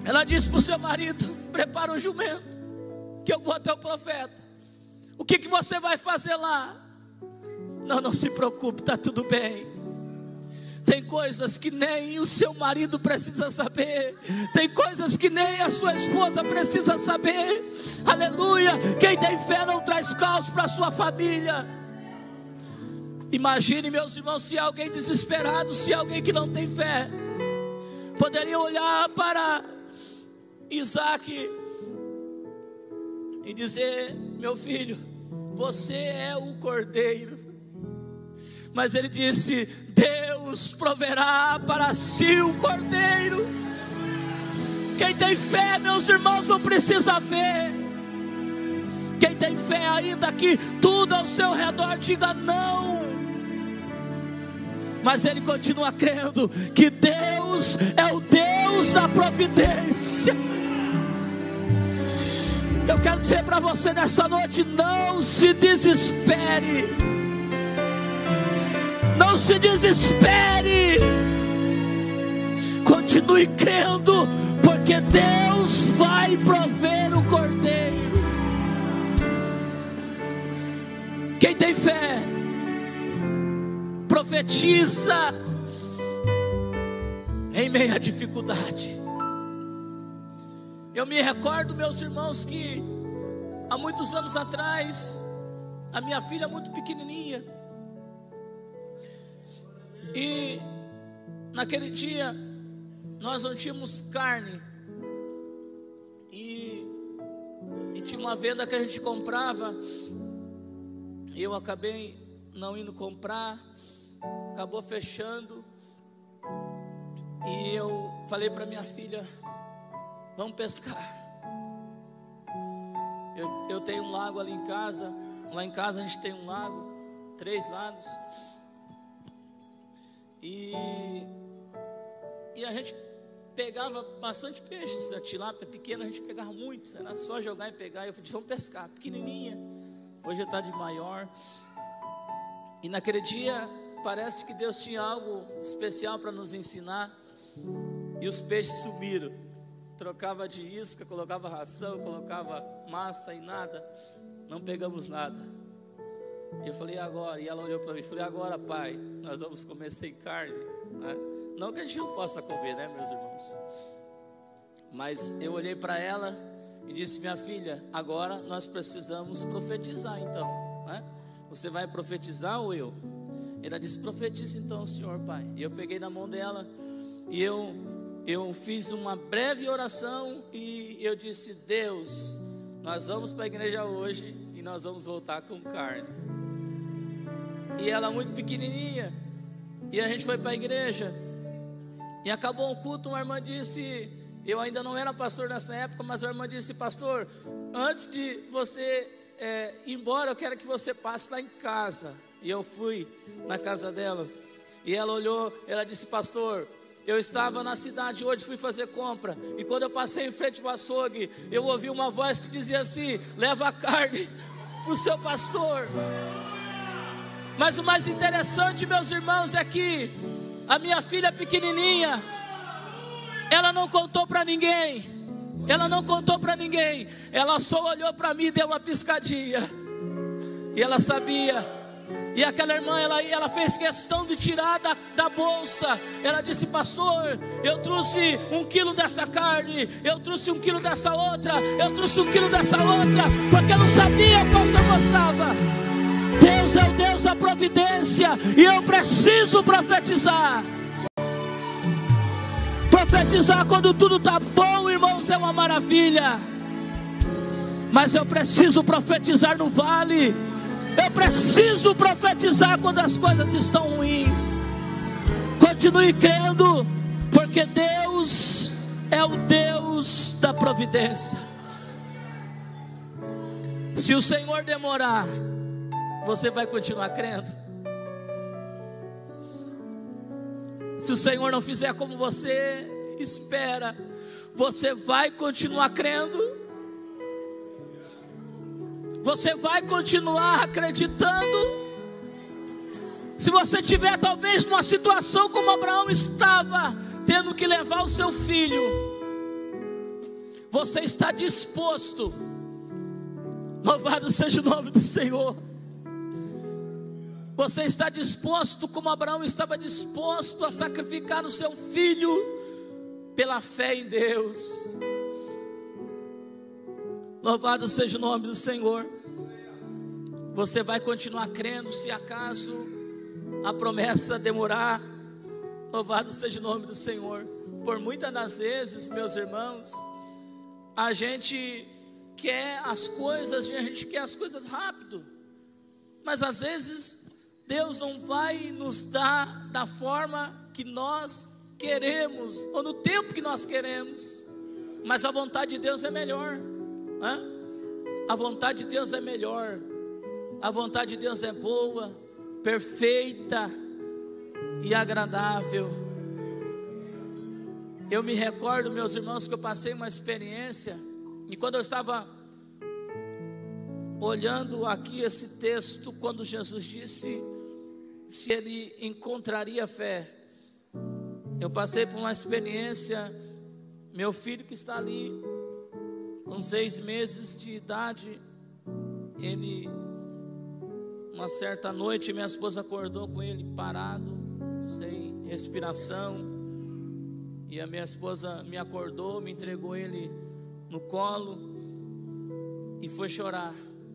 Ela disse para o seu marido: prepara um jumento, que eu vou até o profeta. O que você vai fazer lá? Não se preocupe, está tudo bem. Tem coisas que nem o seu marido precisa saber. Tem coisas que nem a sua esposa precisa saber. Aleluia. Quem tem fé não traz caos para a sua família. Imagine, meus irmãos, se alguém desesperado, se alguém que não tem fé, poderia olhar para Isaac e dizer: meu filho, você é o cordeiro. Mas ele disse: Deus proverá para si um cordeiro. Quem tem fé, meus irmãos, não precisa ver. Quem tem fé, ainda que tudo ao seu redor diga não, mas ele continua crendo que Deus é o Deus da providência. Eu quero dizer para você nessa noite: não se desespere. Não se desespere. Continue crendo, porque Deus vai prover o cordeiro. Quem tem fé profetiza em meio à dificuldade. Eu me recordo, meus irmãos, que há muitos anos atrás, a minha filha muito pequenininha, e naquele dia nós não tínhamos carne, e tinha uma venda que a gente comprava, e eu acabei não indo comprar, acabou fechando, e eu falei para minha filha: vamos pescar. Eu tenho um lago ali em casa. Lá em casa a gente tem um lago, 3 lagos. E a gente pegava bastante peixe. A tilápia pequena a gente pegava muito. Era só jogar e pegar. Eu falei: vamos pescar, pequenininha. Hoje está de maior. E naquele dia parece que Deus tinha algo especial para nos ensinar. E os peixes sumiram. Trocava de isca, colocava ração, colocava massa e nada. Não pegamos nada. E eu falei: agora? E ela olhou para mim e falei: agora, pai, nós vamos comer sem carne, né? Não que a gente não possa comer, né, meus irmãos? Mas eu olhei para ela e disse: minha filha, agora nós precisamos profetizar então, né? Você vai profetizar ou eu? Ela disse: profetiza então, senhor pai. E eu peguei na mão dela e eu fiz uma breve oração e eu disse: Deus, nós vamos para a igreja hoje e nós vamos voltar com carne. E ela muito pequenininha, e a gente foi para a igreja, e acabou o culto. Uma irmã disse, eu ainda não era pastor nessa época, mas a irmã disse: pastor, antes de você ir embora, eu quero que você passe lá em casa. E eu fui na casa dela, e ela olhou, ela disse: pastor, eu estava na cidade hoje, fui fazer compra, e quando eu passei em frente ao açougue, eu ouvi uma voz que dizia assim: leva a carne para o seu pastor. Mas o mais interessante, meus irmãos, é que a minha filha pequenininha, ela não contou para ninguém. Ela não contou para ninguém. Ela só olhou para mim e deu uma piscadinha. E ela sabia. E aquela irmã, ela fez questão de tirar da bolsa. Ela disse: pastor, eu trouxe 1 quilo dessa carne, eu trouxe 1 quilo dessa outra, eu trouxe 1 quilo dessa outra, porque eu não sabia qual você gostava. Deus é o Deus da providência, e eu preciso profetizar. Profetizar quando tudo está bom, irmãos, é uma maravilha. Mas eu preciso profetizar no vale. Eu preciso profetizar quando as coisas estão ruins. Continue crendo, porque Deus é o Deus da providência. Se o Senhor demorar, você vai continuar crendo? Se o Senhor não fizer como você espera, você vai continuar crendo? Você vai continuar acreditando? Se você tiver talvez numa situação como Abraão estava, tendo que levar o seu filho, Você está disposto? Louvado seja o nome do Senhor. Você está disposto, como Abraão estava disposto a sacrificar o seu filho pela fé em Deus? Louvado seja o nome do Senhor. Você vai continuar crendo se acaso a promessa demorar? Louvado seja o nome do Senhor. Por muitas das vezes, meus irmãos, a gente quer as coisas rápido, mas às vezes Deus não vai nos dar da forma que nós queremos, ou no tempo que nós queremos, mas a vontade de Deus é melhor, né? A vontade de Deus é melhor, a vontade de Deus é boa, perfeita e agradável. Eu me recordo, meus irmãos, que eu passei uma experiência, e quando eu estava olhando aqui esse texto, quando Jesus disse se ele encontraria fé, eu passei por uma experiência. Meu filho que está ali com 6 meses de idade, ele, uma certa noite, minha esposa acordou com ele parado, sem respiração, e a minha esposa me acordou, me entregou ele no colo e foi chorar.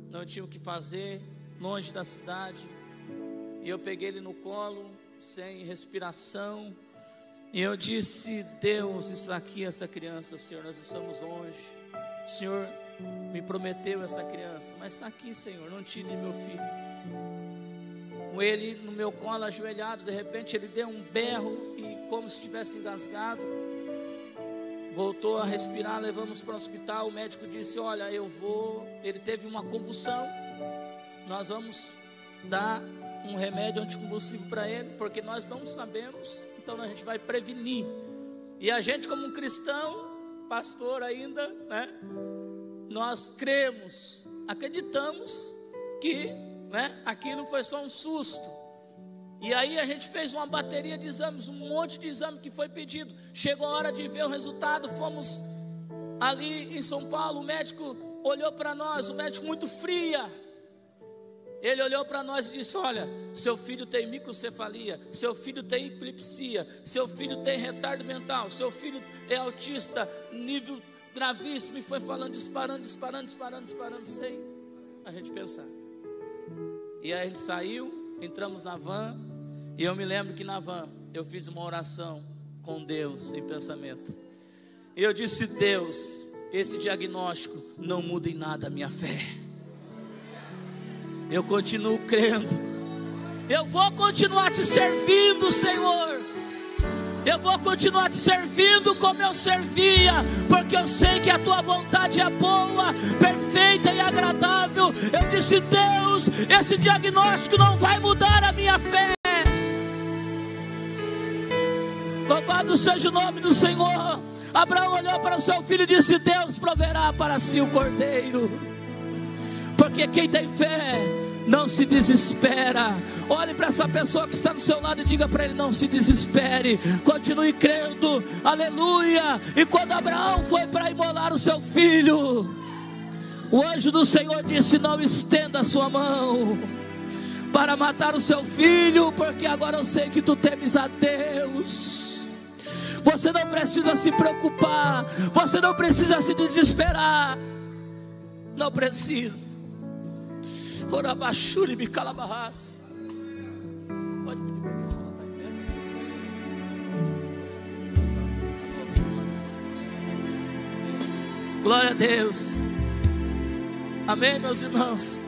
Não tinha o que fazer, longe da cidade, e eu peguei ele no colo, sem respiração, e eu disse: Deus, isso aqui, essa criança, Senhor, nós estamos longe, o Senhor me prometeu essa criança, mas está aqui, Senhor, não tire meu filho. Com ele no meu colo, ajoelhado, de repente ele deu um berro, e como se estivesse engasgado, voltou a respirar. Levamos para o hospital, o médico disse: olha, ele teve uma convulsão, nós vamos dar um remédio anticonvulsivo para ele, porque nós não sabemos, então a gente vai prevenir. E a gente, como um cristão, pastor ainda, né, nós cremos, acreditamos que, né, aquilo foi só um susto. E aí a gente fez uma bateria de exames, um monte de exame que foi pedido. Chegou a hora de ver o resultado, fomos ali em São Paulo, o médico olhou para nós, o médico muito fria, ele olhou para nós e disse: olha, seu filho tem microcefalia, seu filho tem epilepsia, seu filho tem retardo mental, seu filho é autista, nível gravíssimo, e foi falando, disparando, sem a gente pensar. E aí a gente saiu, entramos na van, e eu me lembro que na van eu fiz uma oração com Deus em pensamento, e eu disse: Deus, esse diagnóstico não muda em nada a minha fé. Eu continuo crendo, eu vou continuar te servindo, Senhor, eu vou continuar te servindo como eu servia, porque eu sei que a tua vontade é boa, perfeita e agradável. Eu disse: Deus, esse diagnóstico não vai mudar a minha fé. Louvado seja o nome do Senhor. Abraão olhou para o seu filho e disse: Deus proverá para si o cordeiro. Porque quem tem fé não se desespera. Olhe para essa pessoa que está do seu lado e diga para ele: não se desespere, continue crendo, aleluia. E quando Abraão foi para imolar o seu filho, o anjo do Senhor disse: não estenda a sua mão para matar o seu filho, porque agora eu sei que tu temes a Deus. Você não precisa se preocupar, você não precisa se desesperar, não precisa. Orabachuri me calabarras. Pode pedir para a gente colocar em pé. Glória a Deus. Amém, meus irmãos.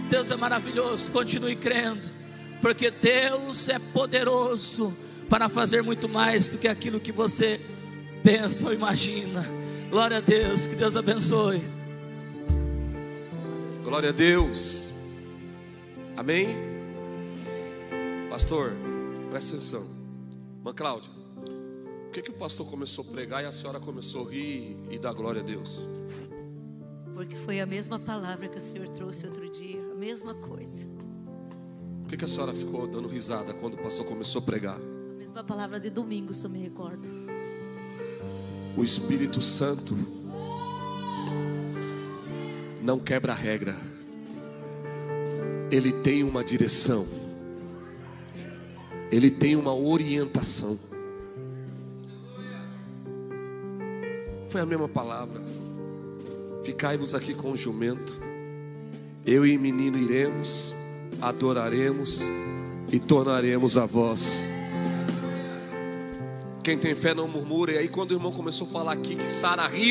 Deus é maravilhoso. Continue crendo, porque Deus é poderoso para fazer muito mais do que aquilo que você pensa ou imagina. Glória a Deus. Que Deus abençoe. Glória a Deus. Amém? Pastor, presta atenção. Irmã Cláudia, por que o pastor começou a pregar e a senhora começou a rir e dar glória a Deus? Porque foi a mesma palavra que o Senhor trouxe outro dia, a mesma coisa. Por que a senhora ficou dando risada quando o pastor começou a pregar? A mesma palavra de domingo, se eu me recordo. O Espírito Santo não quebra a regra. Ele tem uma direção. Ele tem uma orientação. Foi a mesma palavra. Ficai-vos aqui com o jumento. Eu e o menino iremos, adoraremos e tornaremos a vós. Quem tem fé não murmura. E aí quando o irmão começou a falar aqui que Sara riu,